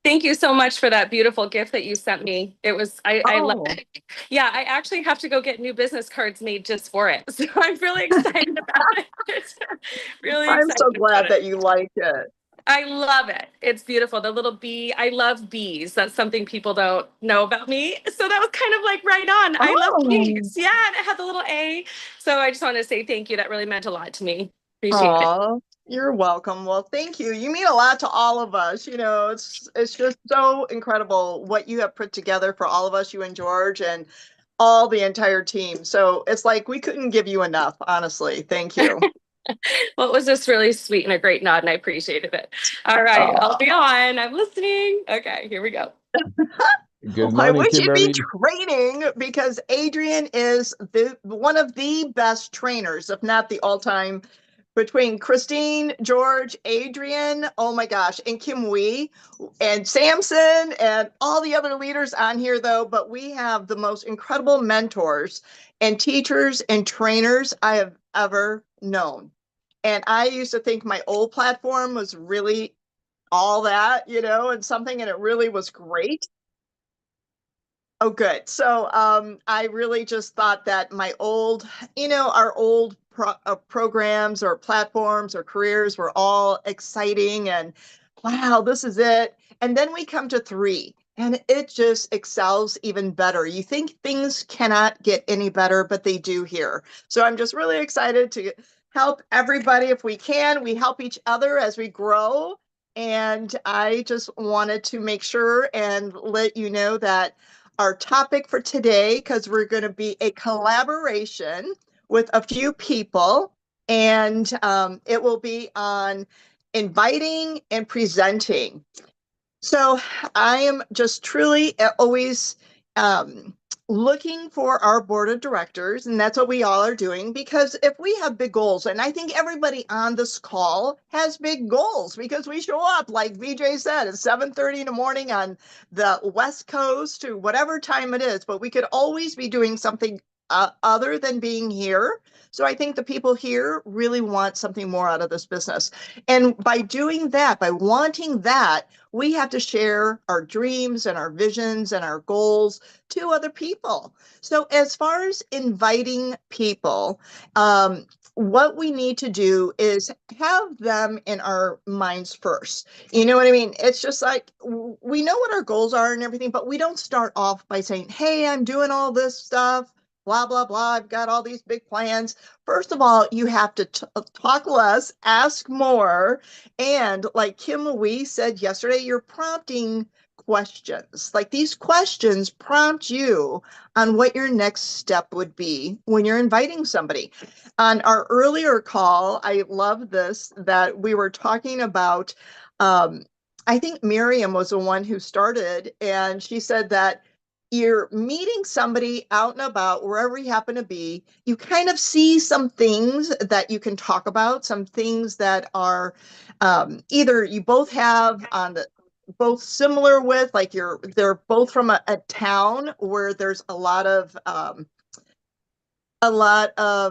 Thank you so much for that beautiful gift that you sent me. I love Oh, it. Yeah, I actually have to go get new business cards made just for it. So I'm really excited about it. Really I'm excited so about glad it. that you like it. I love it. It's beautiful. The little bee. I love bees. That's something people don't know about me. So that was kind of like right on. I love Oh, bees. Yeah, and it had the little A. So I just want to say thank you. That really meant a lot to me. Appreciate it. oh, you're welcome. Well, thank you. You mean a lot to all of us. It's just so incredible what you have put together for all of us, you and George, and all the entire team. So it's like we couldn't give you enough, honestly. Thank you. Well, it was just really sweet and a great nod, and I appreciated it. All right, I'll be on. I'm listening. Okay, here we go. Good I morning, wish you'd be Kimberly. training because Adrian is one of the best trainers, if not the all-time, between Christine, George, Adrian, oh my gosh, and Kim Wee and Samson and all the other leaders on here though, but we have the most incredible mentors and teachers and trainers I have ever known. And I used to think my old platform was really all that, and something, and it really was great. Oh, good. So I really just thought that my old, our old programs or platforms or careers were all exciting and wow, this is it. And then we come to three and it just excels even better. You think things cannot get any better, but they do here. So I'm just really excited to help everybody if we can. We help each other as we grow. And I just wanted to make sure and let you know that our topic for today, because we're going to be a collaboration with a few people, and it will be on inviting and presenting. So I am just truly always looking for our board of directors, and that's what we all are doing. Because if we have big goals, and I think everybody on this call has big goals, because we show up, like VJ said, at 7:30 in the morning on the West Coast to whatever time it is. But we could always be doing something other than being here. So I think the people here really want something more out of this business. And by doing that, by wanting that, we have to share our dreams and our visions and our goals to other people. So, as far as inviting people, what we need to do is have them in our minds first. You know what I mean? It's just like we know what our goals are and everything, but we don't start off by saying, hey, I'm doing all this stuff. Blah, blah, blah. I've got all these big plans. First of all, you have to talk less, ask more, and like Kim Wee said yesterday, you're prompting questions. Like these questions prompt you on what your next step would be when you're inviting somebody. On our earlier call, I love this that we were talking about. I think Miriam was the one who started, and she said that you're meeting somebody out and about wherever you happen to be, you kind of see some things that you can talk about, some things that are either you both have on the both similar with, like they're both from a town where there's a lot of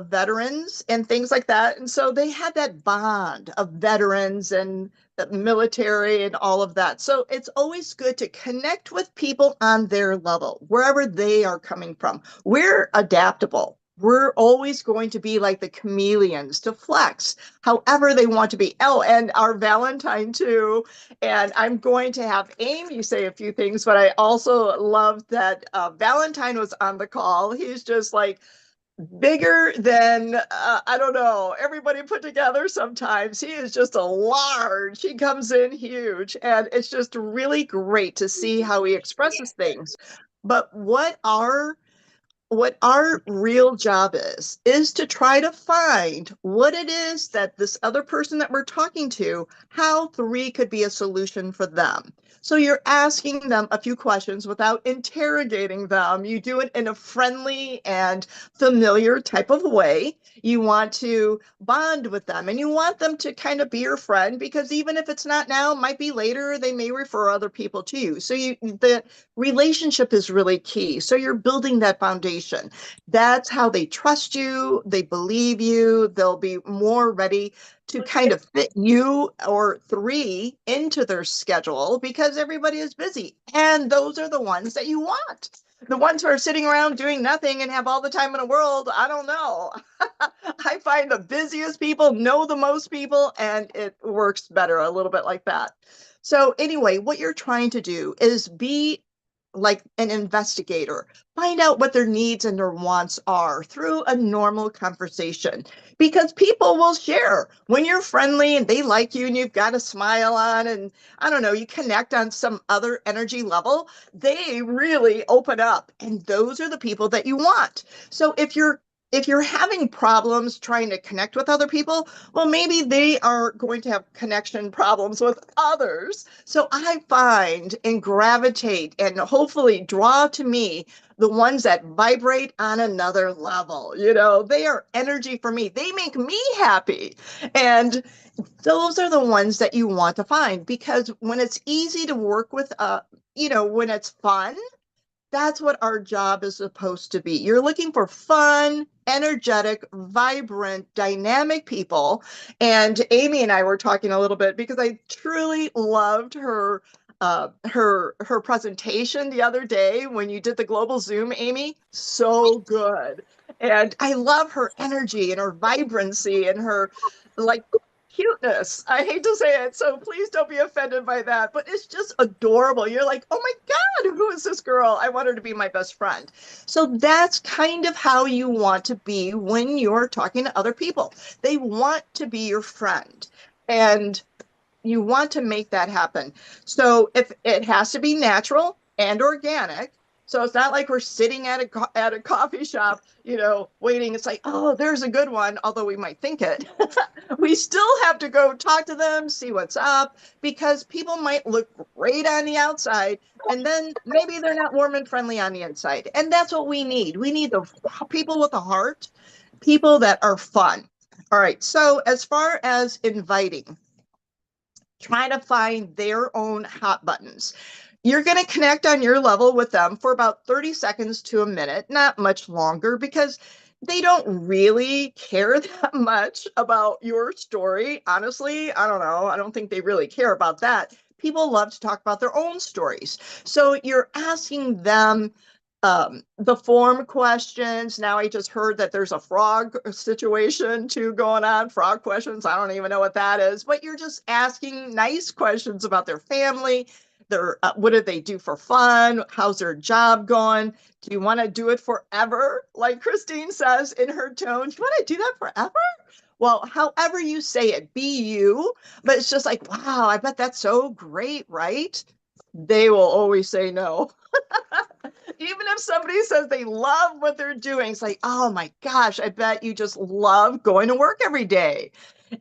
veterans and things like that. And so they had that bond of veterans and the military and all of that. So it's always good to connect with people on their level, wherever they are coming from. We're adaptable. We're always going to be like the chameleons to flex however they want to be. Oh, and our Valentine too. And I'm going to have Amy say a few things, but I also love that Valentine was on the call. He's just like, bigger than I don't know, everybody put together sometimes. He is just a large. He comes in huge, and it's just really great to see how he expresses things. But what our real job is to try to find what it is that this other person that we're talking to, how three could be a solution for them. So you're asking them a few questions without interrogating them. You do it in a friendly and familiar type of way. You want to bond with them and you want them to kind of be your friend, because even if it's not now, it might be later, they may refer other people to you. So the relationship is really key. So you're building that foundation conversation. That's how they trust you, they believe you, they'll be more ready to kind of fit you or three into their schedule because everybody is busy. And those are the ones that you want. The ones who are sitting around doing nothing and have all the time in the world, I don't know. I find the busiest people know the most people, and it works better a little bit like that. So, anyway, what you're trying to do is be like an investigator, find out what their needs and their wants are through a normal conversation because people will share when you're friendly and they like you and you've got a smile on and I don't know, you connect on some other energy level, they really open up and those are the people that you want. So if you're having problems trying to connect with other people, well, maybe they are going to have connection problems with others. So I find and gravitate and hopefully draw to me the ones that vibrate on another level. You know, they are energy for me. They make me happy. And those are the ones that you want to find because when it's easy to work with, when it's fun, that's what our job is supposed to be. You're looking for fun, energetic, vibrant, dynamic people. And Amy and I were talking a little bit because I truly loved her presentation the other day when you did the global Zoom, Amy. So good. And I love her energy and her vibrancy and her like cuteness. I hate to say it, so please don't be offended by that, but it's just adorable. You're like, oh my God, who is this girl? I want her to be my best friend. So that's kind of how you want to be when you're talking to other people. They want to be your friend. And you want to make that happen. So if it has to be natural and organic, so it's not like we're sitting at a coffee shop, waiting. It's like, oh, there's a good one, although we might think it. We still have to go talk to them, see what's up, because people might look great on the outside, and then maybe they're not warm and friendly on the inside. And that's what we need. We need the people with a heart, people that are fun. All right. So as far as inviting, try to find their own hot buttons. You're going to connect on your level with them for about 30 seconds to a minute, not much longer, because they don't really care that much about your story. Honestly, I don't know. I don't think they really care about that. People love to talk about their own stories. So you're asking them the form questions. Now I just heard that there's a frog situation too going on. Frog questions. I don't even know what that is, but you're just asking nice questions about their family. What do they do for fun? How's their job going? Do you want to do it forever? Like Christine says in her tone, do you want to do that forever? Well, however you say it, be you, but it's just like, wow, I bet that's so great, right? They will always say no. Even if somebody says they love what they're doing, it's like, oh my gosh, I bet you just love going to work every day.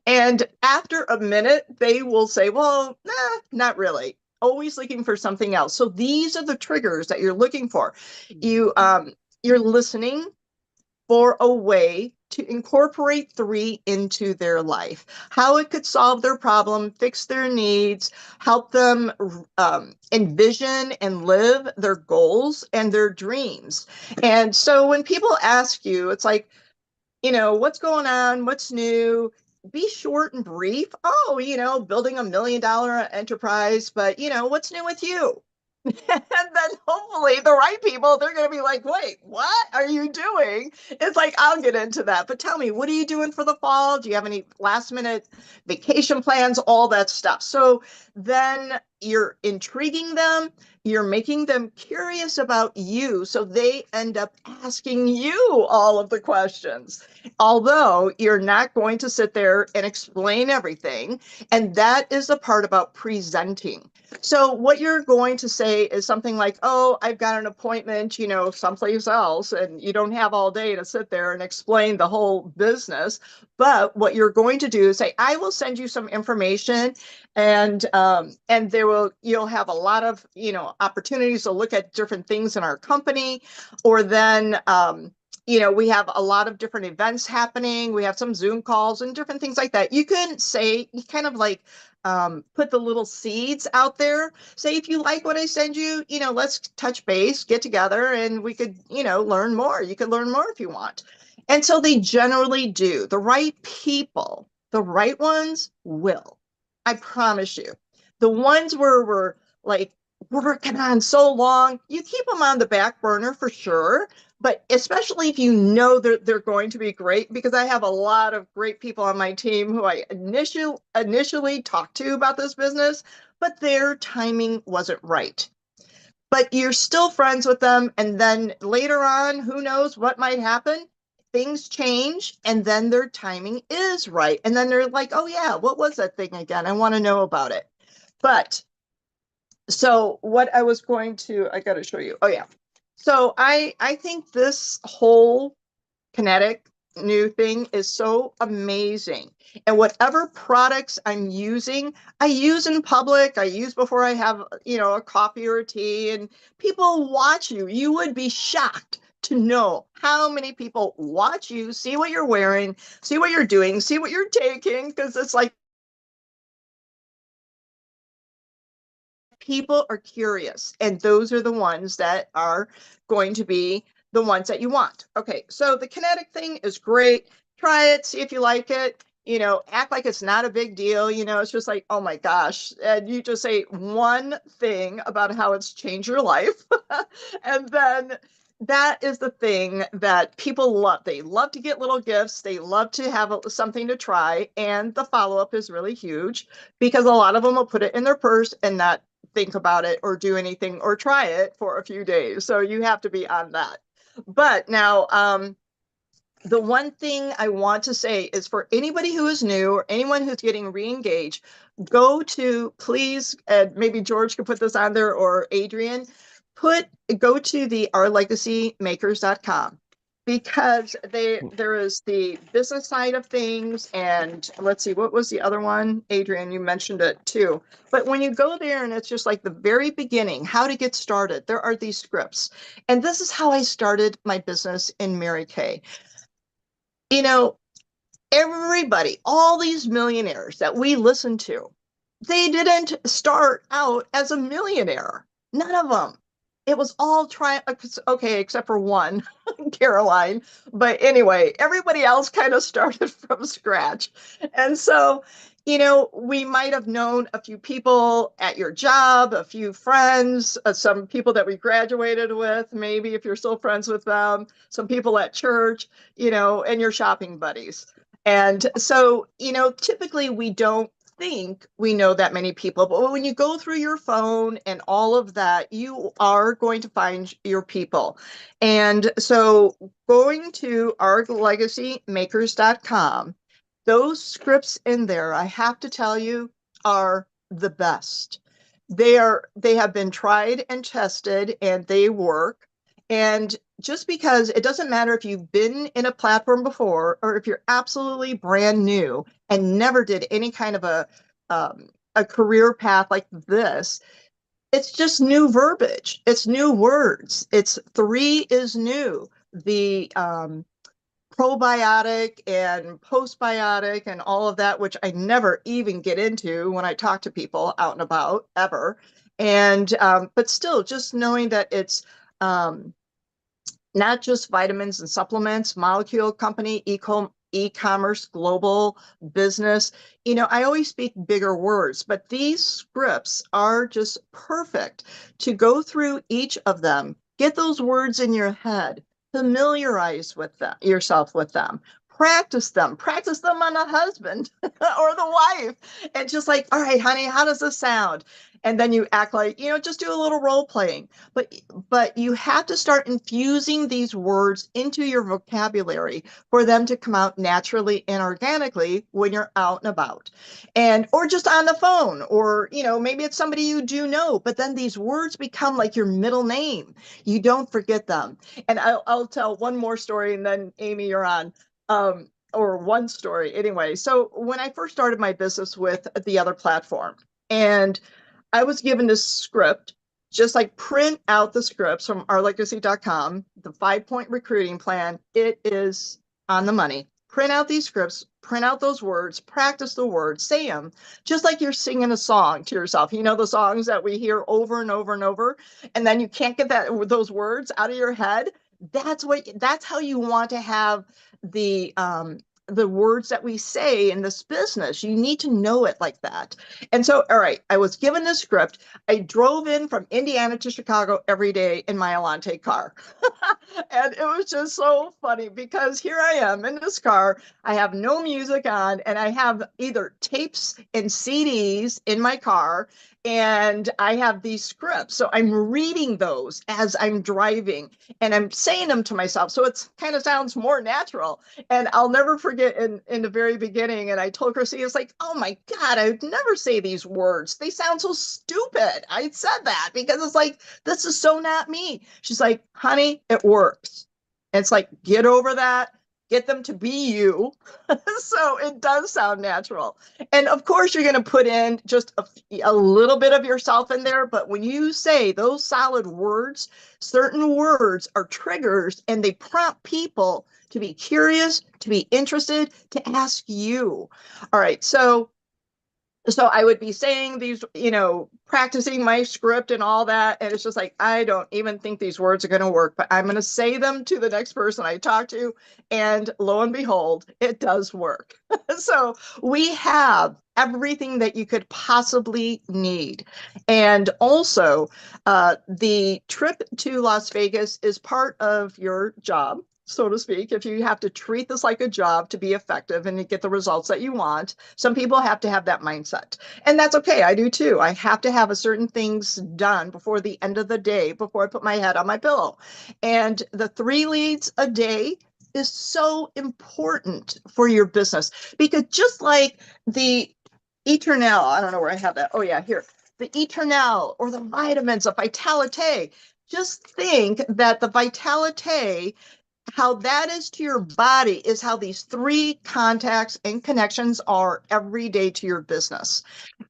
And after a minute, they will say, well, nah, not really. Always looking for something else. So these are the triggers that you're looking for. You're listening for a way to incorporate three into their life, how it could solve their problem, fix their needs, help them envision and live their goals and their dreams. And so when people ask you, it's like, what's going on? What's new? Be short and brief. Oh, building $1 million enterprise, but what's new with you? And then hopefully the right people, they're going to be like, wait, what are you doing? It's like, I'll get into that. But tell me, what are you doing for the fall? Do you have any last minute vacation plans? All that stuff. So then you're intriguing them. You're making them curious about you. So they end up asking you all of the questions. Although you're not going to sit there and explain everything. And that is the part about presenting. So what you're going to say is something like, oh, I've got an appointment, someplace else, and you don't have all day to sit there and explain the whole business. But what you're going to do is say, I will send you some information and you'll have a lot of, opportunities to look at different things in our company, or then we have a lot of different events happening. We have some Zoom calls and different things like that. You can say, you kind of like put the little seeds out there. Say, if you like what I send you, let's touch base, get together, and we could, learn more. You could learn more if you want. And so they generally do. The right people, the right ones will. I promise you. The ones where we're like working on so long, you keep them on the back burner for sure, but especially if you know they're going to be great, because I have a lot of great people on my team who I initially talked to about this business, but their timing wasn't right. But you're still friends with them, and then later on, who knows what might happen? Things change, and then their timing is right. And then they're like, oh yeah, what was that thing again? I want to know about it. But so what I got to show you. Oh yeah. So I think this whole kinetic new thing is so amazing. And whatever products I'm using, I use in public, I use before I have, a coffee or a tea, and people watch you. You would be shocked to know how many people watch you, see what you're wearing, see what you're doing, see what you're taking, because it's like people are curious, and those are the ones that are going to be the ones that you want. Okay, so the kinetic thing is great. Try it, see if you like it. Act like it's not a big deal. It's just like, oh my gosh. And you just say one thing about how it's changed your life. And then that is the thing that people love. They love to get little gifts. They love to have something to try. And the follow up is really huge, because a lot of them will put it in their purse and not think about it or do anything or try it for a few days. So you have to be on that. But now, the one thing I want to say is, for anybody who is new or anyone who's getting re-engaged, please, maybe George could put this on there, or Adrian, go to the ourlegacymakers.com, because there is the business side of things. And let's see, what was the other one? Adrian, you mentioned it too. But when you go there, and it's just like the very beginning, how to get started, there are these scripts. And this is how I started my business in Mary Kay. You know, everybody, all these millionaires that we listen to, they didn't start out as a millionaire. None of them. It was all okay, except for one, Caroline. But anyway, everybody else kind of started from scratch. And so, we might have known a few people at your job, a few friends, some people that we graduated with, maybe if you're still friends with them, some people at church, and your shopping buddies. And so, typically we don't think we know that many people, but when you go through your phone and all of that, you are going to find your people. And so, going to ourlegacymakers.com, those scripts in there, I have to tell you, are the best. They have been tried and tested, and they work. And just because it doesn't matter if you've been in a platform before, or if you're absolutely brand new and never did any kind of a career path like this, it's just new verbiage. It's new words. It's three is new. The probiotic and postbiotic and all of that, which I never even get into when I talk to people out and about ever. And but still, just knowing that it's not just vitamins and supplements, molecule company, e-commerce, global business. I always speak bigger words, but these scripts are just perfect to go through each of them, get those words in your head, familiarize with yourself with them. Practice them on a husband or the wife, and just like, all right, honey, how does this sound? And then you act like, just do a little role playing. But you have to start infusing these words into your vocabulary for them to come out naturally and organically when you're out and about, and or just on the phone, or maybe it's somebody you do know, but then these words become like your middle name. You don't forget them. And I'll tell one more story, and then Amy, you're on. Or one story anyway. So when I first started my business with the other platform, and I was given this script, just like print out the scripts from ourlegacy.com, the 5 point recruiting plan. It is on the money. Print out these scripts, print out those words, practice the words, say them, just like you're singing a song to yourself. You know, the songs that we hear over and over and over, and then you can't get those words out of your head. That's how you want to have the words that we say in this business. You need to know it like that. And so, all right, I was given this script. I drove in from Indiana to Chicago every day in my Alante car. And it was just so funny because here I am in this car. I have no music on, and I have either tapes and CDs in my car, and I have these scripts. So I'm reading those as I'm driving, and I'm saying them to myself. So it's kind of sounds more natural. And I'll never forget in the very beginning, and I told Chrissy, it's like, oh my God, I would never say these words. They sound so stupid. I said that because it's like, this is so not me. She's like, honey, it works. And it's like, get over that, get them to be you. So it does sound natural. And of course, you're going to put in just a little bit of yourself in there. But when you say those solid words, certain words are triggers and they prompt people to be curious, to be interested, to ask you. All right. So I would be saying these, practicing my script and all that. And it's just like, I don't even think these words are going to work, but I'm going to say them to the next person I talk to. And lo and behold, it does work. So we have everything that you could possibly need. And also, the trip to Las Vegas is part of your job, so to speak. If you have to treat this like a job to be effective and to get the results that you want, some people have to have that mindset. And that's okay. I do too. I have to have a certain things done before the end of the day, before I put my head on my pillow. And the 3 leads a day is so important for your business because just like the Eternal, I don't know where I have that. Oh yeah, here. The Eternal or the vitamins of Vitalite. Just think that the Vitalite, how that is to your body is how these 3 contacts and connections are every day to your business.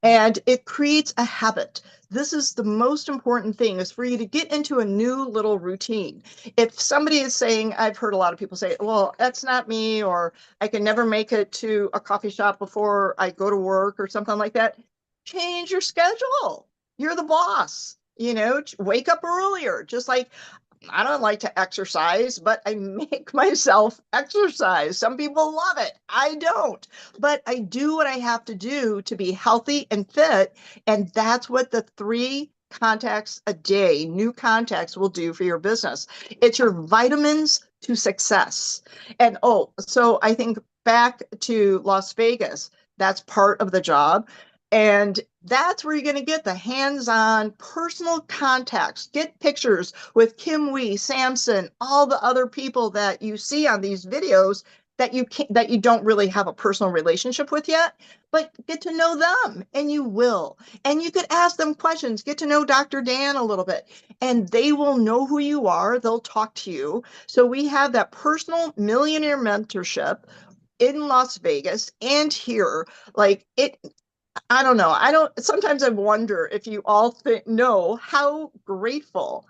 And it creates a habit. This is the most important thing, is for you to get into a new little routine. If somebody is saying, I've heard a lot of people say, well, that's not me, or I can never make it to a coffee shop before I go to work or something like that, change your schedule. You're the boss. Wake up earlier. Just like I don't like to exercise, but I make myself exercise. Some people love it. I don't, but I do what I have to do to be healthy and fit. And that's what the 3 contacts a day, new contacts, will do for your business. It's your vitamins to success. And so I think back to Las Vegas, that's part of the job. And that's where you're going to get the hands-on personal contacts. Get pictures with Kim Wee, Samson, all the other people that you see on these videos that you don't really have a personal relationship with yet, but get to know them, and you will. And you could ask them questions, get to know Dr. Dan a little bit, and they will know who you are. They'll talk to you. So we have that personal millionaire mentorship in Las Vegas and here. Like it, I don't know. Sometimes I wonder if you all know how grateful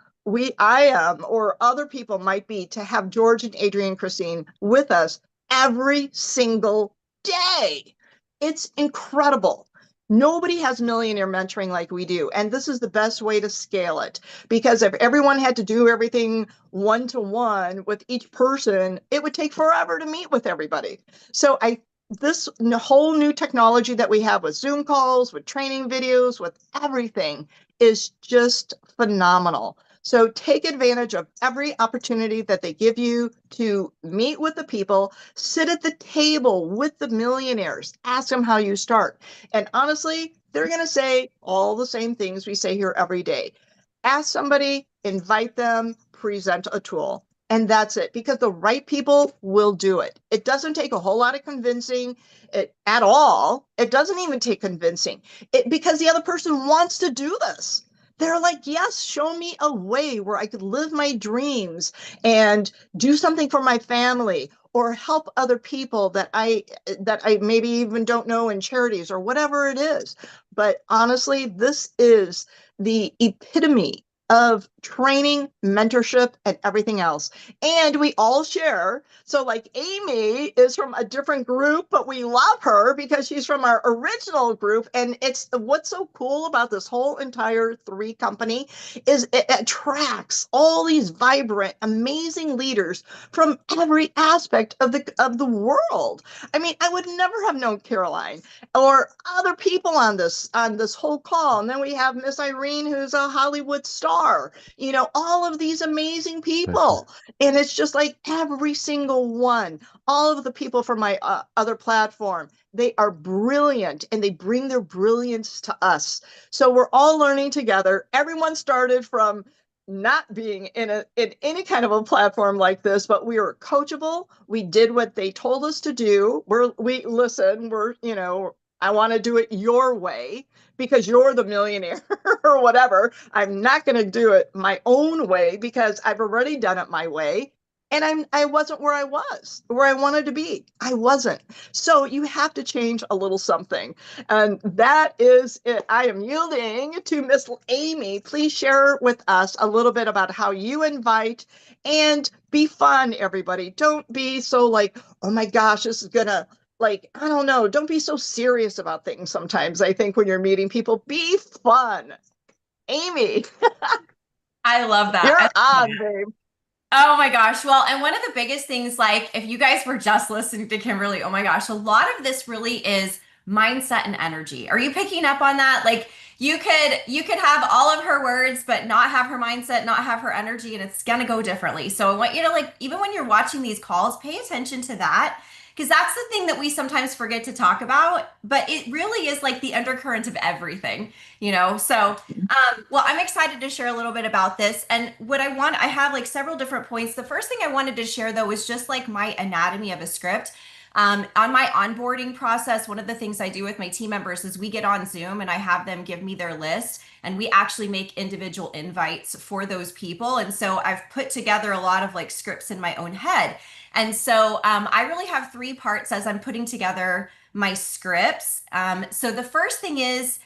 I am or other people might be to have George and Adrienne Christine with us every single day. It's incredible. Nobody has millionaire mentoring like we do. And this is the best way to scale it, because if everyone had to do everything one-to-one with each person, it would take forever to meet with everybody. So this whole new technology that we have with Zoom calls, with training videos, with everything is just phenomenal. So take advantage of every opportunity that they give you to meet with the people, sit at the table with the millionaires, ask them how you start. And honestly, they're going to say all the same things we say here every day. Ask somebody, invite them, present a tool. And that's it, because the right people will do it. It doesn't take a whole lot of convincing at all. It doesn't even take convincing because the other person wants to do this. They're like, yes, show me a way where I could live my dreams and do something for my family or help other people that I maybe even don't know in charities or whatever it is. But honestly, this is the epitome of training, mentorship, and everything else. And we all share. So, like, Amy is from a different group, but we love her because she's from our original group. And it's what's so cool about this whole entire three company is it attracts all these vibrant, amazing leaders from every aspect of the world. I mean, I would never have known Caroline or other people on this whole call. And then we have Miss Irene, who's a Hollywood star, all of these amazing people. And it's just like every single one, all of the people from my other platform, they are brilliant and they bring their brilliance to us. So we're all learning together. Everyone started from not being in any kind of a platform like this, but we were coachable. We did what they told us to do. We listen, I want to do it your way because you're the millionaire or whatever. I'm not going to do it my own way because I've already done it my way. And I wasn't where I wanted to be. I wasn't. So you have to change a little something. And that is it. I am yielding to Miss Amy. Please share with us a little bit about how you invite and be fun, everybody. Don't be so like, oh my gosh, this is gonna like, I don't know, don't be so serious about things sometimes. I think when you're meeting people, be fun. Amy, I love that. you're on, babe. Oh my gosh. Well, and one of the biggest things, like if you guys were just listening to Kimberly, oh my gosh, a lot of this really is mindset and energy. Are you picking up on that? Like you could have all of her words, but not have her mindset, not have her energy, and it's gonna go differently. So I want you to, like, even when you're watching these calls, pay attention to that. Because that's the thing that we sometimes forget to talk about, but it really is like the undercurrent of everything, you know? So well, I'm excited to share a little bit about this. And I have like several different points. The first thing I wanted to share though was just like my anatomy of a script. On my onboarding process, one of the things I do with my team members is we get on Zoom and I have them give me their list and we actually make individual invites for those people. And so I've put together a lot of like scripts in my own head. And so I really have three parts as I'm putting together my scripts. So the first thing is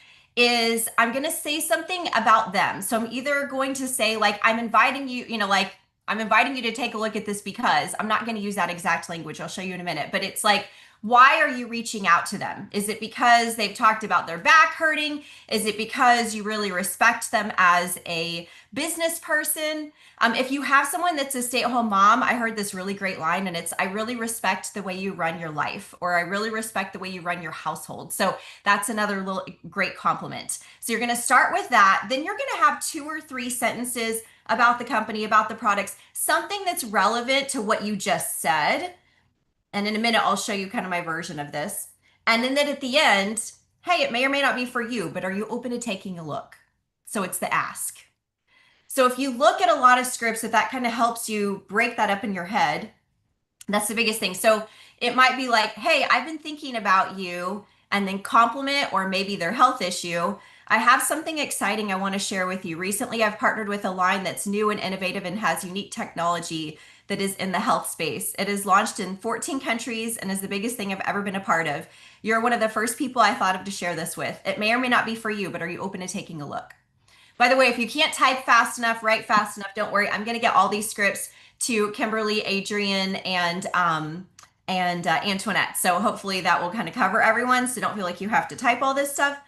I'm going to say something about them. So I'm either going to say like, I'm inviting you, like I'm inviting you to take a look at this because I'm not going to use that exact language. I'll show you in a minute, but it's like, why are you reaching out to them? Is it because they've talked about their back hurting? Is it because you really respect them as a business person? If you have someone that's a stay-at-home mom, I heard this really great line and it's, I really respect the way you run your life, or I really respect the way you run your household. So that's another little great compliment. So you're going to start with that. Then you're going to have 2 or 3 sentences about the company, about the products, something that's relevant to what you just said. And in a minute, I'll show you kind of my version of this. And then at the end, hey, it may or may not be for you, but are you open to taking a look? So it's the ask. So if you look at a lot of scripts, that kind of helps you break that up in your head. That's the biggest thing. So it might be like, hey, I've been thinking about you, and then compliment or maybe their health issue. I have something exciting I want to share with you. Recently, I've partnered with a line that's new and innovative and has unique technology that is in the health space. It is launched in 14 countries and is the biggest thing I've ever been a part of. You're one of the first people I thought of to share this with. It may or may not be for you, but are you open to taking a look? By the way, if you can't type fast enough, write fast enough, don't worry. I'm going to get all these scripts to Kimberly, Adrian, and Antoinette. So hopefully that will kind of cover everyone. So don't feel like you have to type all this stuff.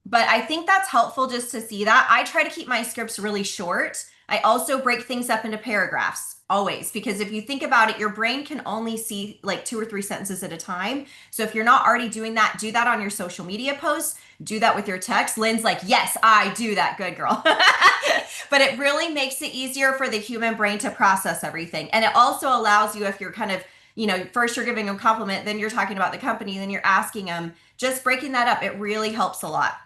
But I think that's helpful just to see that. I try to keep my scripts really short. I also break things up into paragraphs always, because if you think about it, your brain can only see like 2 or 3 sentences at a time. So if you're not already doing that, do that on your social media posts, do that with your text. Lynn's like, yes, I do that. Good girl. But it really makes it easier for the human brain to process everything. And it also allows you, if you're kind of, first you're giving them a compliment, then you're talking about the company, then you're asking them, just breaking that up. It really helps a lot.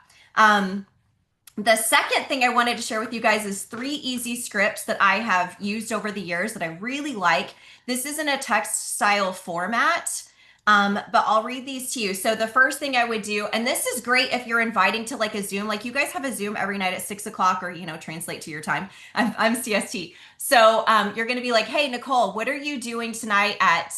The second thing I wanted to share with you guys is 3 easy scripts that I have used over the years that I really like. This isn't a text style format, but I'll read these to you. So the first thing I would do, and this is great if you're inviting to like a Zoom, like you guys have a Zoom every night at 6 o'clock, or, translate to your time. I'm CST. So you're going to be like, hey, Nicole, what are you doing tonight at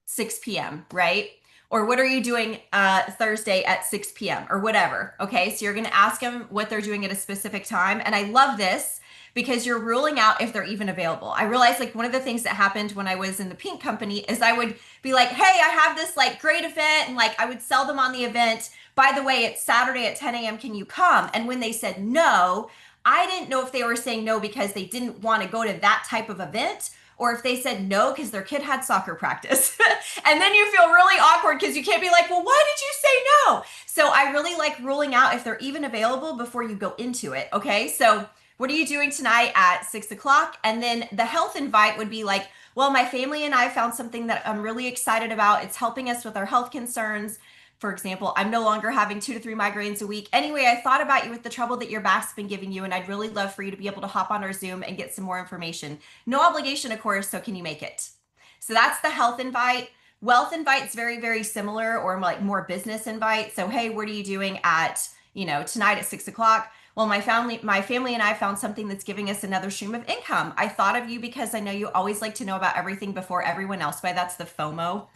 6 p.m., right? Or what are you doing Thursday at 6 p.m. or whatever. Okay, so you're going to ask them what they're doing at a specific time. And I love this because you're ruling out if they're even available. I realized like one of the things that happened when I was in the pink company is I would be like, hey, I have this like great event, and like I would sell them on the event. By the way, it's Saturday at 10 a.m. Can you come? And when they said no, I didn't know if they were saying no because they didn't want to go to that type of event, or if they said no because their kid had soccer practice. And then you feel really awkward because you can't be like, well, why did you say no? So I really like ruling out if they're even available before you go into it. Okay. So what are you doing tonight at 6 o'clock? And then the health invite would be like, well, my family and I found something that I'm really excited about. It's helping us with our health concerns. For example, I'm no longer having 2 to 3 migraines a week. Anyway, I thought about you with the trouble that your back's been giving you, and I'd really love for you to be able to hop on our Zoom and get some more information. No obligation, of course, so can you make it? So that's the health invite. Wealth invite's very, very similar, or like more business invite. So, hey, what are you doing at, tonight at 6 o'clock? Well, my family and I found something that's giving us another stream of income. I thought of you because I know you always like to know about everything before everyone else. Why, that's the FOMO.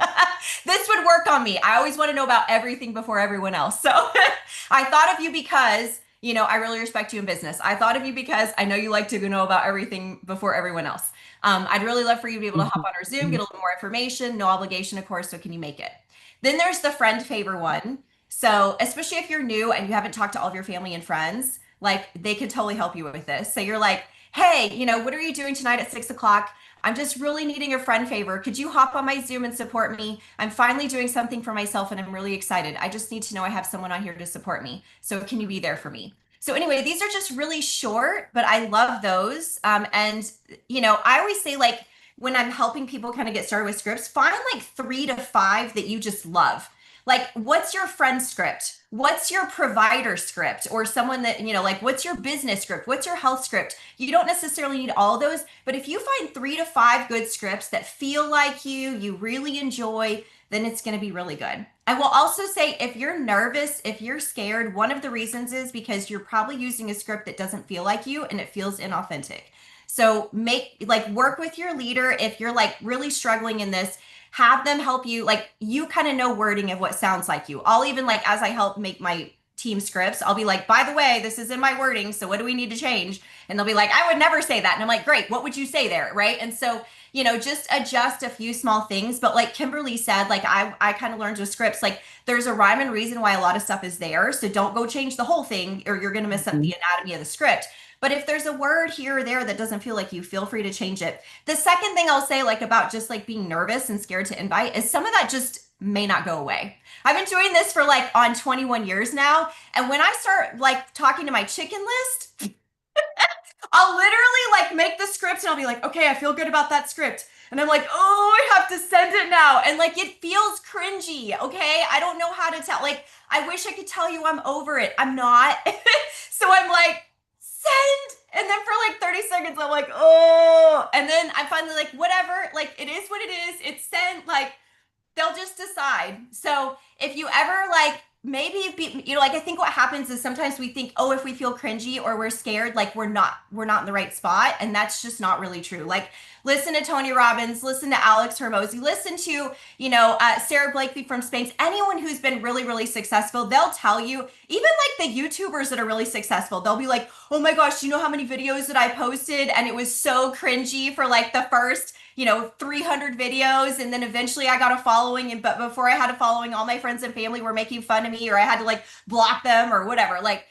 This would work on me. I always want to know about everything before everyone else. So I thought of you because, I really respect you in business. I thought of you because I know you like to know about everything before everyone else. I'd really love for you to be able to hop on our Zoom, get a little more information, no obligation, of course. So can you make it? Then there's the friend favor one. So especially if you're new and you haven't talked to all of your family and friends, like they could totally help you with this. So you're like, hey, what are you doing tonight at 6 o'clock? I'm just really needing a friend favor. Could you hop on my Zoom and support me? I'm finally doing something for myself and I'm really excited. I just need to know I have someone on here to support me. So can you be there for me? So anyway, these are just really short, but I love those. I always say like when I'm helping people kind of get started with scripts, find like 3 to 5 that you just love. Like, what's your friend script? What's your provider script? Or someone that, like, what's your business script? What's your health script? You don't necessarily need all those, but if you find 3 to 5 good scripts that feel like you really enjoy, then it's going to be really good. I will also say if you're nervous, if you're scared, one of the reasons is because you're probably using a script that doesn't feel like you and it feels inauthentic. So work with your leader. If you're like really struggling in this, have them help you. Like you kind of know wording of what sounds like you. I'll even like, as I help make my team scripts, I'll be like, by the way, this is in my wording. So what do we need to change? And they'll be like, I would never say that. And I'm like, great. What would you say there? Right. And so, just adjust a few small things. But like Kimberly said, like I kind of learned with scripts, like there's a rhyme and reason why a lot of stuff is there. So don't go change the whole thing or you're going to mess up the anatomy of the script. But if there's a word here or there that doesn't feel like you, feel free to change it. The second thing I'll say like about just like being nervous and scared to invite is some of that just may not go away. I've been doing this for like on 21 years now. And when I start like talking to my chicken list, I'll literally like make the scripts and I'll be like, okay, I feel good about that script. And I'm like, oh, I have to send it now. And like, it feels cringy. Okay. I don't know how to tell. Like, I wish I could tell you I'm over it. I'm not. So I'm like, send. And then for like 30 seconds, I'm like, oh. And then I'm finally like, whatever. Like, it is what it is. It's sent. Like, they'll just decide. So if you ever like, maybe like I think what happens is sometimes we think, oh, if we feel cringy or we're scared, like we're not in the right spot, and that's just not really true. Like listen to Tony Robbins, listen to Alex Hormozy, listen to Sarah Blakely from Spanx. Anyone who's been really, really successful, they'll tell you. Even like the YouTubers that are really successful, they'll be like, oh my gosh, you know how many videos that I posted and it was so cringy for like the first 300 videos, and then eventually I got a following, but before I had a following, all my friends and family were making fun of me, or I had to like block them or whatever. Like,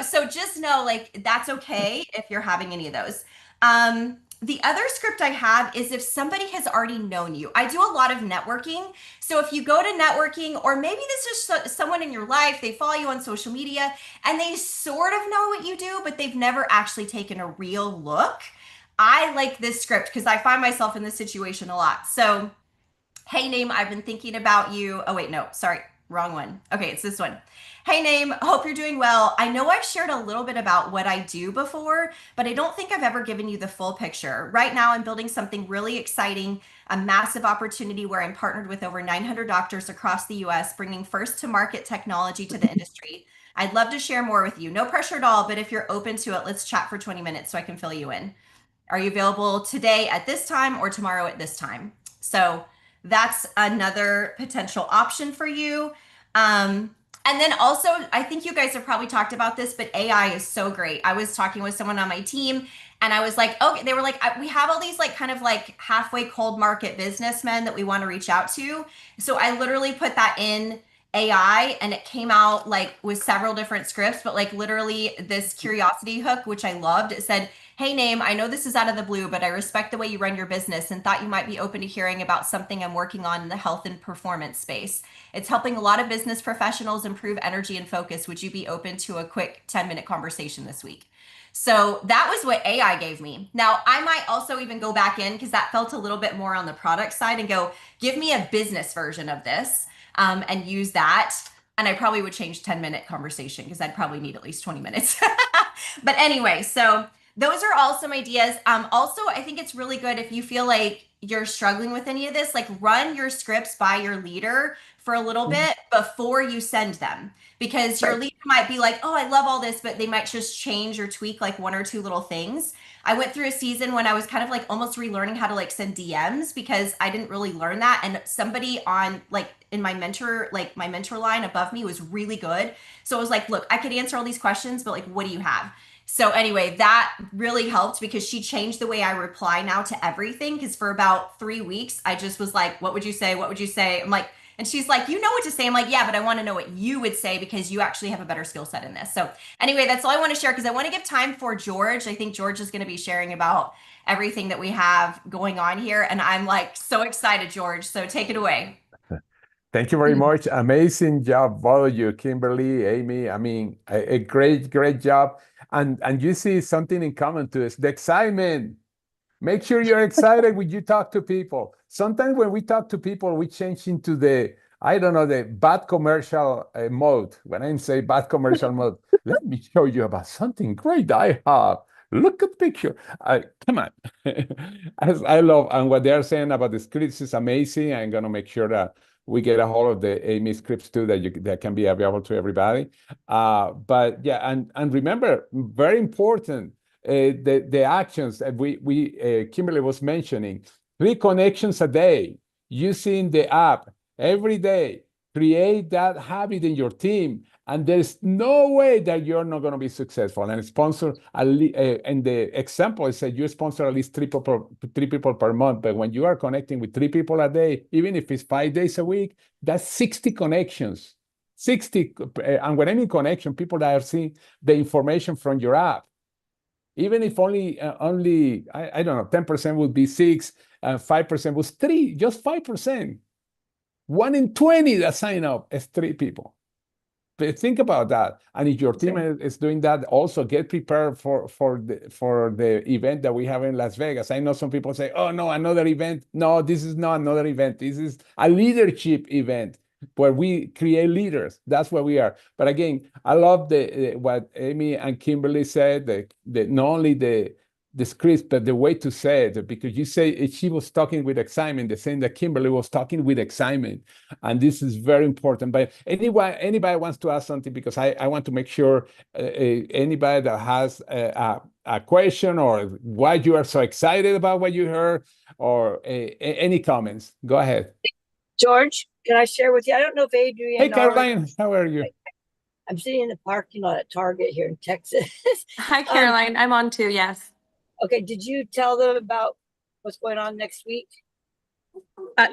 so just know like that's okay if you're having any of those. The other script I have is if somebody has already known you. I do a lot of networking. So if you go to networking, or maybe this is someone in your life, they follow you on social media and they sort of know what you do, but they've never actually taken a real look. I like this script because I find myself in this situation a lot. So, hey, Name, I've been thinking about you. Oh, wait, no, sorry, wrong one. Okay, it's this one. Hey, Name, hope you're doing well. I know I've shared a little bit about what I do before, but I don't think I've ever given you the full picture. Right now, I'm building something really exciting, a massive opportunity where I'm partnered with over 900 doctors across the US, bringing first to market technology to the industry. I'd love to share more with you. No pressure at all, but if you're open to it, let's chat for 20 minutes so I can fill you in. Are you available today at this time or tomorrow at this time? So that's another potential option for you. And then also, I think you guys have probably talked about this, but AI is so great. I was talking with someone on my team and I was like, okay, they were like, we have all these like kind of like halfway cold market businessmen that we want to reach out to. So I literally put that in AI and it came out like with several different scripts, but like literally this curiosity hook, which I loved. It said, "Hey, name, I know this is out of the blue, but I respect the way you run your business and thought you might be open to hearing about something I'm working on in the health and performance space. It's helping a lot of business professionals improve energy and focus. Would you be open to a quick 10-minute conversation this week?" So that was what AI gave me. Now, I might also even go back in because that felt a little bit more on the product side and go, give me a business version of this and use that. And I probably would change 10-minute conversation because I'd probably need at least 20 minutes. But anyway, so those are all some ideas. Also, I think it's really good if you feel like you're struggling with any of this, like run your scripts by your leader for a little bit before you send them. Because your Right. leader might be like, oh, I love all this, but they might just change or tweak like one or two little things. I went through a season when I was kind of like almost relearning how to like send DMs because I didn't really learn that. And somebody on like in my mentor, like my mentor line above me was really good. So I was like, look, I could answer all these questions, but like, what do you have? So anyway, that really helped because she changed the way I reply now to everything. Because for about 3 weeks, I just was like, what would you say? What would you say? I'm like, and she's like, you know what to say. I'm like, yeah, but I want to know what you would say because you actually have a better skill set in this. So anyway, that's all I want to share because I want to give time for George. I think George is going to be sharing about everything that we have going on here. And I'm like so excited, George. So take it away. Thank you very much. Amazing job, both of you, Kimberly, Amy. I mean, a great, great job. And you see something in common to us, the excitement. Make sure you're excited when you talk to people. Sometimes when we talk to people, we change into the, I don't know, the bad commercial mode. When I say bad commercial mode, let me show you about something great I have. Look at the picture. Come on. As I love, and what they're saying about the scripts is amazing. I'm going to make sure that we get a hold of the Amy scripts too that can be available to everybody. But yeah, and remember, very important, the actions that we Kimberly was mentioning, 3 connections a day, using the app every day, create that habit in your team, and there's no way that you're not going to be successful. And sponsor, and the example is that you sponsor at least 3 people per month. But when you are connecting with 3 people a day, even if it's 5 days a week, that's 60 connections. 60, and when I mean connection, people that are seeing the information from your app. Even if only I don't know, 10% would be 6, 5% was 3, just 5%. 1 in 20 that sign up is 3 people. But think about that. And if your team is doing that, also get prepared for the event that we have in Las Vegas. I know some people say, oh no, another event. No, this is not another event. This is a leadership event where we create leaders. That's what we are. But again, I love what Amy and Kimberly said, that not only the script, but the way to say it, because you say she was talking with excitement, the same that Kimberly was talking with excitement. And this is very important. But anybody wants to ask something, because I want to make sure anybody that has a question or why you are so excited about what you heard, or any comments, go ahead. George, can I share with you? I don't know if Adrian. Hey, Caroline, how are you? I'm sitting in the parking lot at Target here in Texas. Hi, Caroline. I'm on too. Yes. Okay, did you tell them about what's going on next week?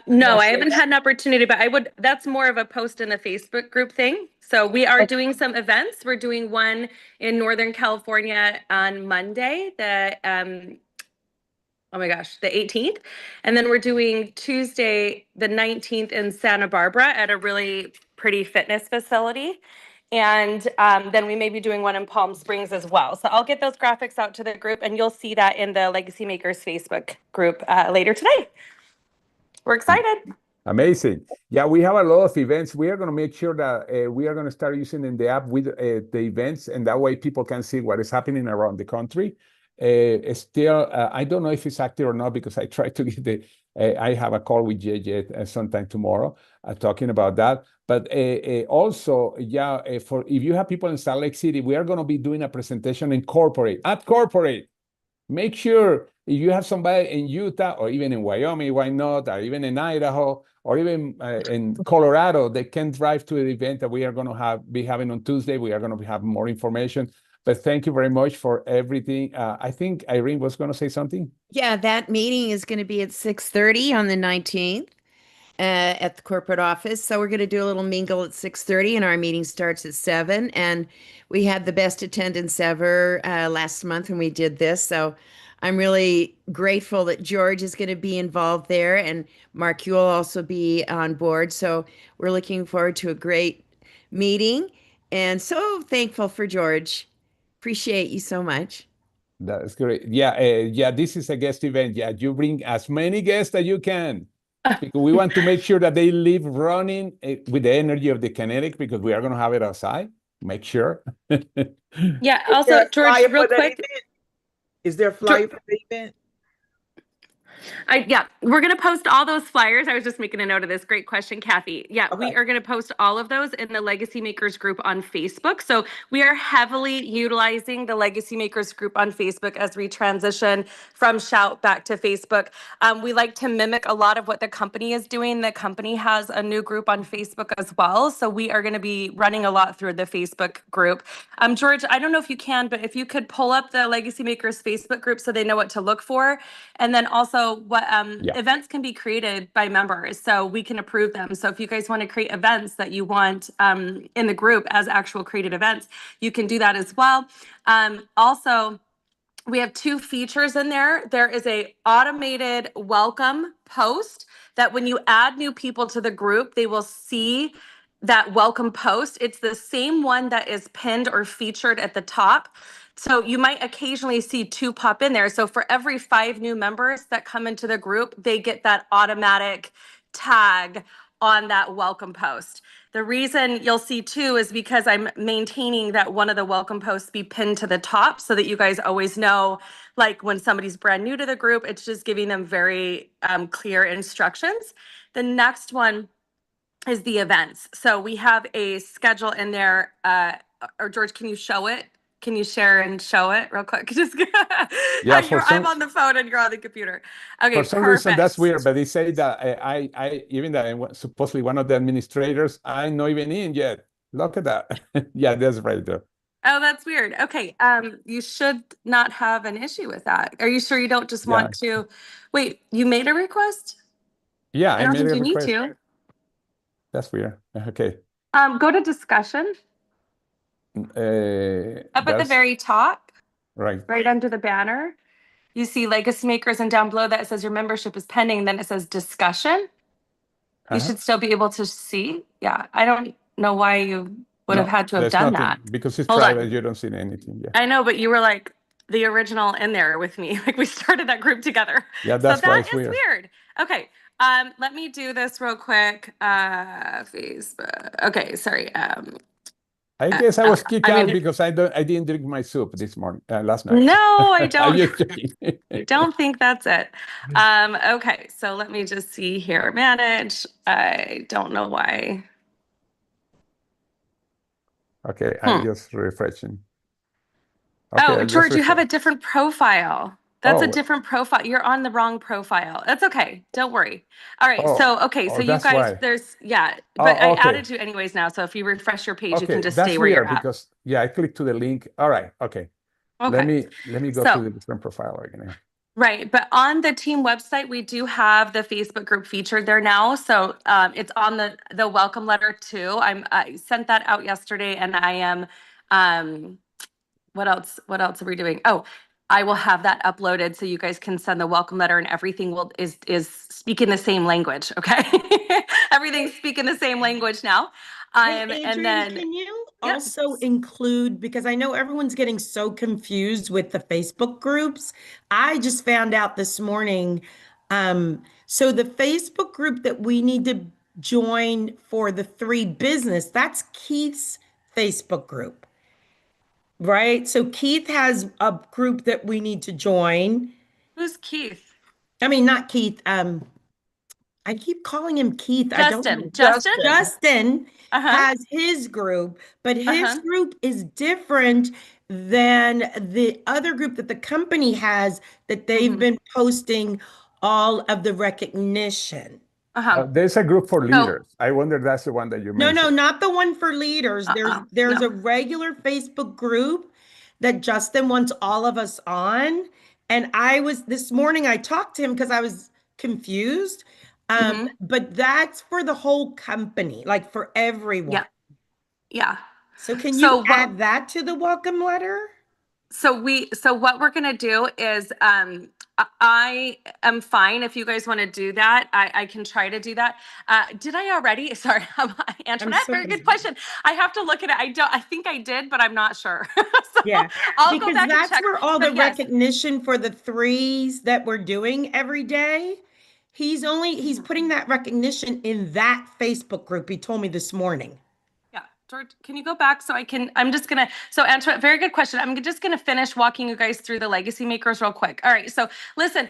No, I haven't had an opportunity, but that's more of a post in the Facebook group thing. So we are doing some events. We're doing one in Northern California on Monday, oh my gosh, the 18th. And then we're doing Tuesday, the 19th in Santa Barbara at a really pretty fitness facility. And then we may be doing one in Palm Springs as well. So I'll get those graphics out to the group, and you'll see that in the Legacy Makers Facebook group later today. We're excited. Amazing. Yeah, we have a lot of events. We are going to make sure that we are going to start using in the app with the events, and that way people can see what is happening around the country. Still, I don't know if it's active or not, because I try to get I have a call with JJ sometime tomorrow talking about that. But also, yeah, for if you have people in Salt Lake City, we are going to be doing a presentation in corporate. Make sure if you have somebody in Utah or even in Wyoming, why not, or even in Idaho, or even in Colorado, they can drive to the event that we are going to be having on Tuesday. We are going to have more information. But thank you very much for everything. I think Irene was going to say something. Yeah, that meeting is going to be at 6:30 on the 19th at the corporate office. So we're going to do a little mingle at 6:30, and our meeting starts at 7. And we had the best attendance ever last month when we did this. So I'm really grateful that George is going to be involved there, and Mark, you will also be on board. So we're looking forward to a great meeting, and so thankful for George. Appreciate you so much. That's great. Yeah, yeah, this is a guest event. Yeah, you bring as many guests as you can, because we want to make sure that they leave running with the energy of the kinetic, because we are going to have it outside. Make sure. Yeah. Is Also, there a George, flyer real for that quick. event? Is there a flyer for the event? Yeah, we're going to post all those flyers. I was just making a note of this. Great question, Kathy. Yeah, we Okay. are going to post all of those in the Legacy Makers group on Facebook. So we are heavily utilizing the Legacy Makers group on Facebook as we transition from Shout back to Facebook. We like to mimic a lot of what the company is doing. The company has a new group on Facebook as well. So we are going to be running a lot through the Facebook group. George, I don't know if you can, but if you could pull up the Legacy Makers Facebook group so they know what to look for. And then also what events can be created by members, so we can approve them. So if you guys want to create events that you want in the group as actual created events, you can do that as well. Also, we have 2 features in there. There is a automated welcome post that when you add new people to the group, they will see that welcome post. It's the same one that is pinned or featured at the top. So you might occasionally see 2 pop in there. So for every 5 new members that come into the group, they get that automatic tag on that welcome post. The reason you'll see 2 is because I'm maintaining that one of the welcome posts be pinned to the top so that you guys always know, like when somebody's brand new to the group, it's just giving them very clear instructions. The next one is the events. So we have a schedule in there. Or George, can you show it? Can you share and show it real quick? Just Yeah, for I'm some, on the phone and you're on the computer. Okay, for some reason that's perfect. weird, but they say that I even that I'm supposedly one of the administrators, I'm not even in yet. Look at that. Yeah, that's right there. Oh, that's weird. Okay, you should not have an issue with that. Are you sure you don't just Yeah, want to? Wait, you made a request? yeah, I I don't made think a you need request. to. That's weird. Okay. Go to discussion up at the That's very top, right. right under the banner. You see Legacy Makers, and down below that it says your membership is pending. Then it says discussion. You Uh-huh. should still be able to see. Yeah, I don't know why you would have No, had to have there's done nothing that. because it's Hold private. on. You don't see anything. Yeah. I know, but you were like the original in there with me. Like we started that group together. Yeah, So that's why that it's is weird. weird. Okay. Let me do this real quick. Facebook. Okay, sorry. I guess I was kicked out mean, because I didn't drink my soup this morning, last night. no, I I'm don't. just joking. I don't think that's it. Okay, so let me just see here. Manage. I don't know why. Okay, I'm just refreshing. Oh, Okay, I'll just George, you have a refresh. different profile. That's a Oh, different profile. You're on the wrong profile. That's okay. Don't worry. All right. oh, So, okay. So oh, you that's guys, why. yeah, but I Oh, okay. added you anyways now. So if you refresh your page, you can Okay, just that's stay where you're weird at. because yeah, I clicked to the link. All right, okay. Let Okay. me go to So, the different profile again. right. But on the team website, we do have the Facebook group featured there now. So it's on the welcome letter too. I sent that out yesterday, and I am what else are we doing? Oh, I will have that uploaded so you guys can send the welcome letter, and everything is speaking the same language. Okay. Everything's speaking the same language now. Hey, And Adrian, then can you yeah. also include, because I know everyone's getting so confused with the Facebook groups. I just found out this morning. So the Facebook group that we need to join for the 3 business, that's Keith's Facebook group, right? So Keith has a group that we need to join. Who's Keith? I mean, not Keith. I keep calling him Keith. I don't know. Justin. Justin Uh-huh. has his group, but his Uh-huh. group is different than the other group that the company has that they've Mhm. been posting all of the recognition. There's a group for So, leaders. I wonder if that's the one that you No, mentioned. not the one for leaders. There's no. a regular Facebook group that Justin wants all of us on. And this morning I talked to him because I was confused. Mhm. But that's for the whole company, like for everyone. Yeah. Yeah. So can you So what add that to the welcome letter? so what we're gonna do is I am fine if you guys want to do that. I can try to do that. Did I already? Sorry, Antoinette, so very good confused. question. I have to look at it. I think I did, but I'm not sure. So Yeah, I'll go because back and that's check. where all So the yes. recognition for the threes that we're doing every day. He's putting that recognition in that Facebook group. He told me this morning. Yeah, George, can you go back so I'm just gonna, so Antoinette, very good question. I'm just gonna finish walking you guys through the legacy makers real quick. All right, so listen,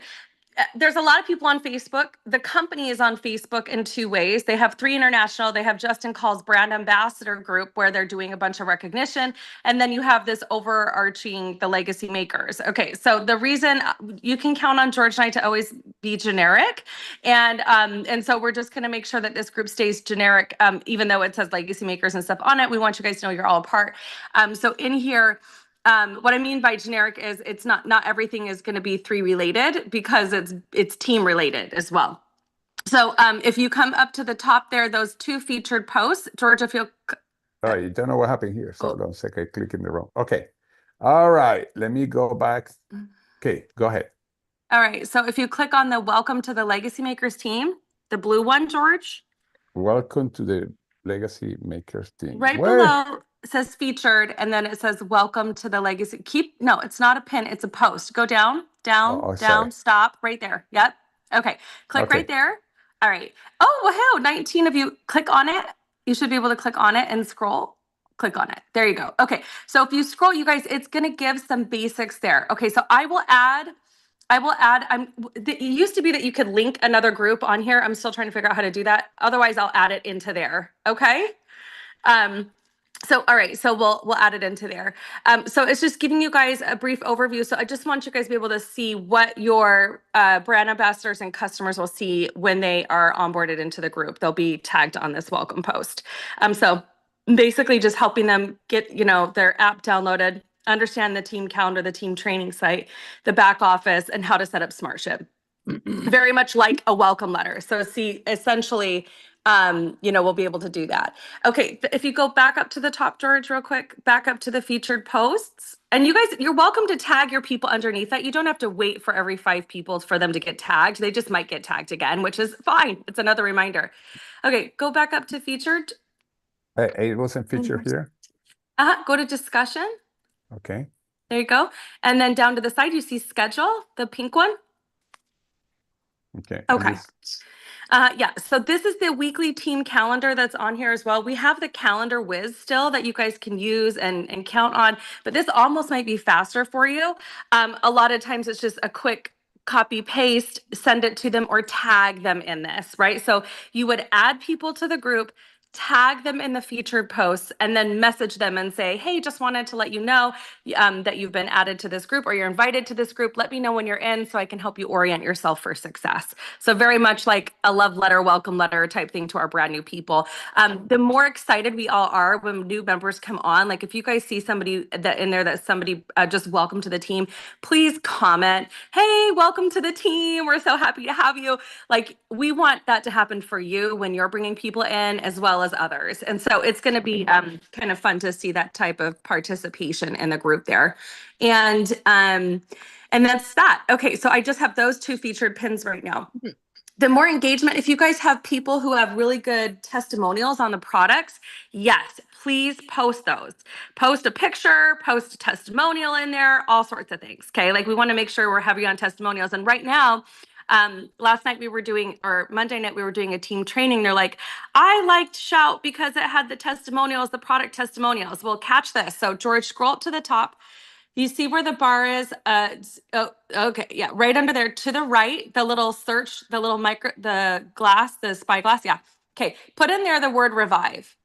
there's a lot of people on Facebook. The company is on Facebook in two ways. They have 3 International. They have Justin Call's brand ambassador group where they're doing a bunch of recognition. And then you have this overarching, the legacy makers. Okay, so the reason you can count on George and I to always be generic. And so we're just gonna make sure that this group stays generic, even though it says legacy makers and stuff on it. We want you guys to know you're all a part. So in here, what I mean by generic is it's not everything is going to be 3 related because it's team related as well. So if you come up to the top there, those 2 featured posts, George, if you'll. Oh, you don't know what happened here. So Oh. don't say I click in the wrong. Okay. All right. Let me go back. Okay, go ahead. All right. So if you click on the welcome to the Legacy Makers team, the blue one, George. Welcome to the Legacy Makers team. Right Where? below it says featured, and then it says welcome to the legacy. No, it's not a pin, it's a post. Go down, down, Oh, down, sorry. stop right there. Yep. Okay. Click Okay. right there. All right. Oh, wow. 19 of you click on it. You should be able to click on it and scroll. Click on it. There you go. Okay. So if you scroll, you guys, it's going to give some basics there. Okay. So I will add, it used to be that you could link another group on here. I'm still trying to figure out how to do that. Otherwise, I'll add it into there. Okay. So, all right, so we'll add it into there. So it's just giving you guys a brief overview. So I just want you guys to be able to see what your brand ambassadors and customers will see when they are onboarded into the group. They'll be tagged on this welcome post. So basically just helping them get, their app downloaded, understand the team calendar, the team training site, the back office, and how to set up SmartShip. Very much like a welcome letter. So see, essentially, we'll be able to do that. Okay, if you go back up to the top, George, real quick, back up to the featured posts. And you guys, you're welcome to tag your people underneath that. You don't have to wait for every 5 people for them to get tagged. They just might get tagged again, which is fine. It's another reminder. Okay, go back up to featured. It wasn't featured here. Go to discussion. Okay. There you go. And then down to the side, you see schedule, the pink one. Okay. Okay. Yeah, so this is the weekly team calendar that's on here as well. We have the calendar whiz still that you guys can use and count on, but this almost might be faster for you. A lot of times it's just a quick copy paste, send it to them or tag them in this, right? So you would add people to the group, tag them in the featured posts, and then message them and say, hey, just wanted to let you know that you've been added to this group or you're invited to this group. Let me know when you're in so I can help you orient yourself for success. So very much like a love letter, welcome letter type thing to our brand new people. The more excited we all are when new members come on, like if you guys see somebody that in there that somebody just welcome to the team, please comment, hey, welcome to the team. We're so happy to have you. Like we want that to happen for you when you're bringing people in as well as others. And so it's going to be kind of fun to see that type of participation in the group there. And that's that. Okay, so I just have those 2 featured pins right now. The more engagement, if you guys have people who have really good testimonials on the products, yes, please post those. Post a picture, post a testimonial in there, all sorts of things, okay? Like we want to make sure we're heavy on testimonials. And right now, last night or Monday night, we were doing a team training. They're like, I liked Shout because it had the testimonials, the product testimonials. Well, catch this. So George, scroll up to the top. You see where the bar is? Okay, yeah, right under there to the right, the little search, the little the spyglass, yeah. Okay, put in there the word revive.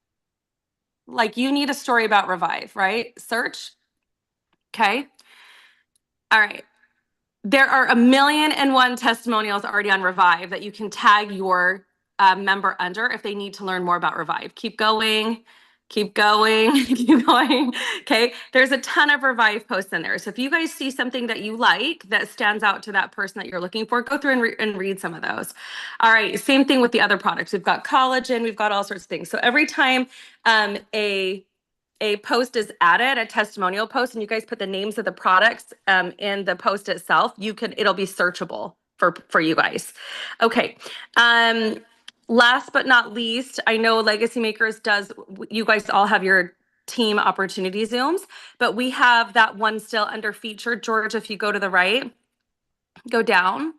Like you need a story about revive, right? Search. Okay. All right. There are 1,000,001 testimonials already on Revive that you can tag your member under if they need to learn more about Revive. Keep going, keep going, keep going. Okay. There's a ton of Revive posts in there. So if you guys see something that you like that stands out to that person that you're looking for, go through and read some of those. All right. Same thing with the other products. We've got collagen, we've got all sorts of things. So every time a post is added, a testimonial post, and you guys put the names of the products in the post itself, it'll be searchable for you guys. Okay. Last but not least, I know Legacy Makers you guys all have your team opportunity Zooms, but we have that one still under featured. George, if you go to the right, go down.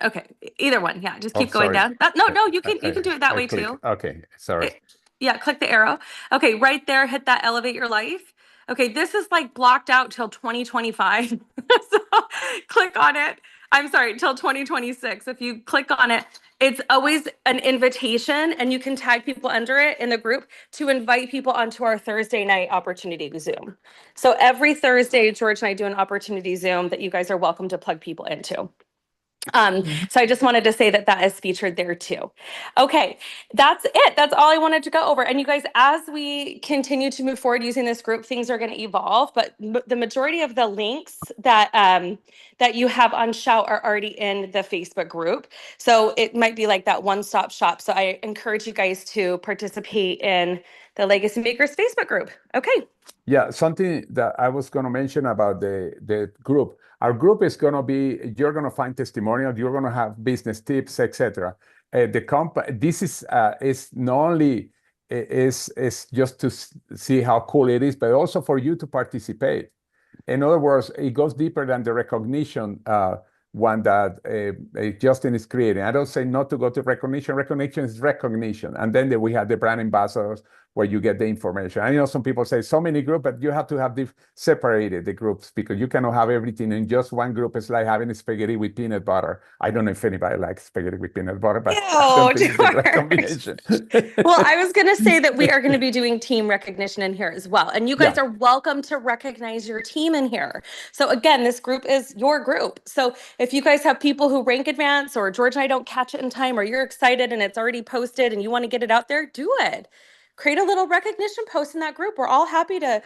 Okay, either one. Yeah, just keep going down. No, you can do it that way too. Okay, sorry. Yeah, click the arrow. Okay, right there, hit that elevate your life. Okay, this is like blocked out till 2025. So click on it. I'm sorry, till 2026. If you click on it, it's always an invitation and you can tag people under it in the group to invite people onto our Thursday night opportunity Zoom. So every Thursday, George and I do an opportunity Zoom that you guys are welcome to plug people into. So I just wanted to say that is featured there too. Okay, that's it. That's all I wanted to go over. And you guys, as we continue to move forward using this group, things are going to evolve. But the majority of the links that that you have on Shout are already in the Facebook group. So it might be like that one-stop shop. So I encourage you guys to participate in the Legacy Makers Facebook group. Okay. Yeah, something that I was going to mention about the group. Our group is going to be, you're going to find testimonials, you're going to have business tips, etc. This is not only is just to see how cool it is, but also for you to participate. In other words, it goes deeper than the recognition one that Justin is creating. I don't say not to go to recognition. Recognition is recognition. And then we have the brand ambassadors where you get the information. I know some people say so many groups, but you have to have separated the groups because you cannot have everything in just one group. It's like having spaghetti with peanut butter. I don't know if anybody likes spaghetti with peanut butter, but I don't think it's a great combination. Well, I was going to say that we are going to be doing team recognition in here as well. And you guys are welcome to recognize your team in here. So again, this group is your group. So if you guys have people who rank advance or George and I don't catch it in time or you're excited and it's already posted and you want to get it out there, do it. Create a little recognition post in that group. We're all happy to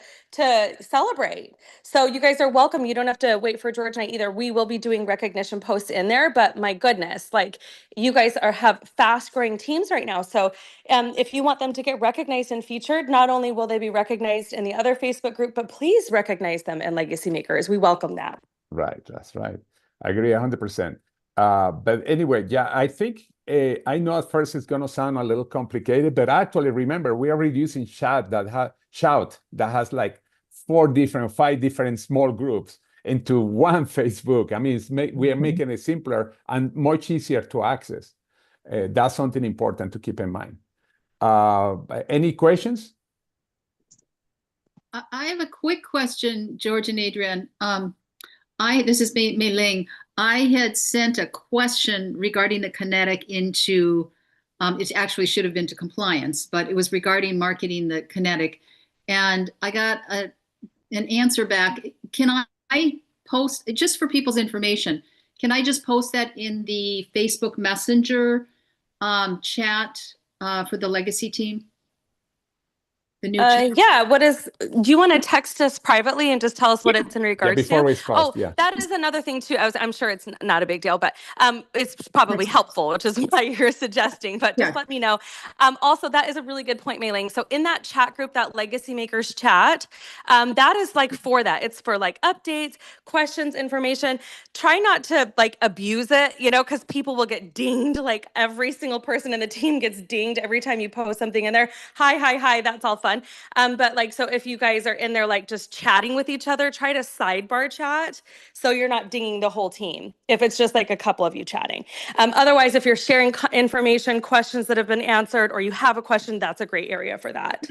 celebrate. So you guys are welcome. You don't have to wait for George and I either. We will be doing recognition posts in there, but my goodness, like you guys have fast growing teams right now. So if you want them to get recognized and featured, not only will they be recognized in the other Facebook group, but please recognize them in Legacy Makers. We welcome that. Right. That's right. I agree 100%. But anyway, yeah, I think I know at first it's going to sound a little complicated, but actually remember we are reducing Shout that has like 5 different small groups into one Facebook. I mean, we are making it simpler and much easier to access. That's something important to keep in mind. Any questions? I have a quick question, George and Adrian. This is Mei Ling. I had sent a question regarding the Kinetic into, it actually should have been to compliance, but it was regarding marketing the Kinetic. And I got an answer back. Can I post, just for people's information, can I just post that in the Facebook Messenger chat for the Legacy team? The new chat? Yeah, do you want to text us privately and just tell us what it's in regards before to? we post, That is another thing too. I'm sure it's not a big deal, but it's probably helpful, which is why you're suggesting, but just let me know. Also, that is a really good point, Mei Ling. So in that chat group, that Legacy Makers chat, that is like for that. It's for like updates, questions, information. Try not to like abuse it, because people will get dinged. Like every single person in the team gets dinged every time you post something in there. Hi, that's all fun. But like, so if you guys are in there, like just chatting with each other, try to sidebar chat. So you're not dinging the whole team. If it's just like a couple of you chatting. Otherwise, if you're sharing information, questions that have been answered, or you have a question, that's a great area for that.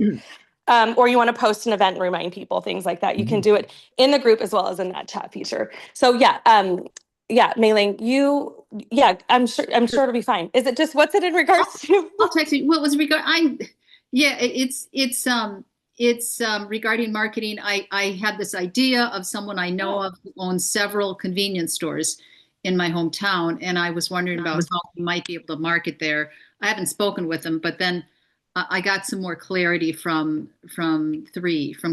Or you want to post an event and remind people, things like that. You can do it in the group as well as in that chat feature. So Mei Ling, I'm sure it'll be fine. Is it just, what's it in regards to? I'll text you. What was regard? It's it's regarding marketing. I had this idea of someone I know of who owns several convenience stores in my hometown, and I was wondering about how he might be able to market there. I haven't spoken with him, but then I got some more clarity from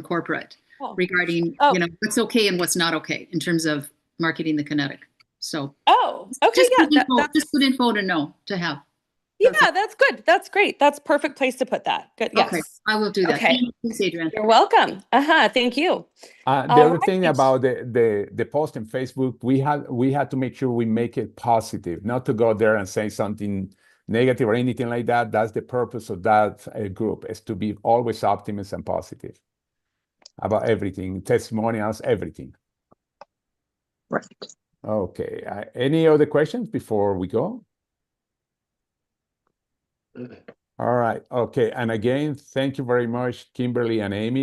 corporate regarding what's okay and what's not okay in terms of marketing the Kinetic. So okay, yeah, just good info to know, to have. Yeah, that's good. That's great. That's perfect place to put that. Good. Yes. Okay, I will do that. Okay. Thanks, Adrian. You're welcome. Thank you. The other thing about the post in Facebook, we had to make sure we make it positive, not to go there and say something negative or anything like that. That's the purpose of that group, is to be always optimistic and positive about everything, testimonials, everything. Right. Okay. Any other questions before we go? All right. Okay. And again, thank you very much, Kimberly and Amy.